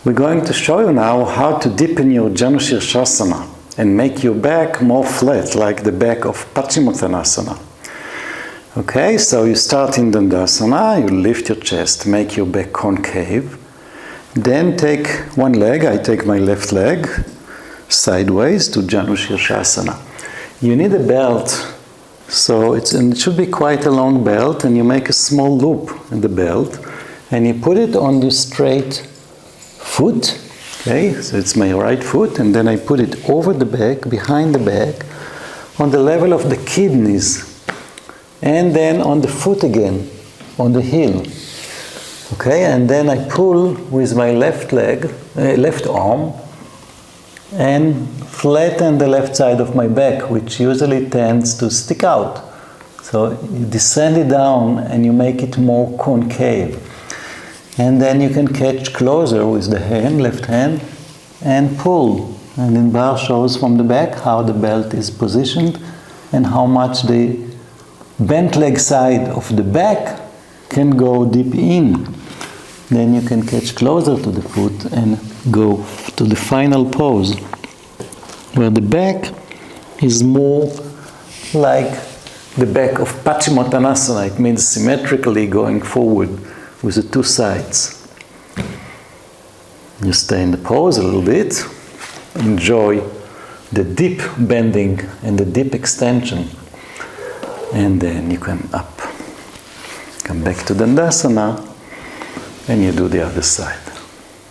We're going to show you now how to deepen your Janu Śīrṣāsana and make your back more flat, like the back of Paśchimottānāsana. Okay, so you start in Dandasana, you lift your chest, make your back concave. Then take one leg, I take my left leg, sideways to Janu Śīrṣāsana. You need a belt, so it should be quite a long belt, and you make a small loop in the belt, and you put it on the straight foot. Okay, so it's my right foot, and then I put it over the back, behind the back, on the level of the kidneys, and then on the foot again, on the heel. Okay, and then I pull with my left leg, left arm, and flatten the left side of my back, which usually tends to stick out. So you descend it down and you make it more concave. And then you can catch closer with the hand, left hand, and pull. And then bar shows from the back how the belt is positioned and how much the bent leg side of the back can go deep in. Then you can catch closer to the foot and go to the final pose, where the back is more like the back of Paśchimottānāsana. It means symmetrically going forward with the two sides. You stay in the pose a little bit, enjoy the deep bending and the deep extension, and then you come up. Come back to Dandasana, and you do the other side.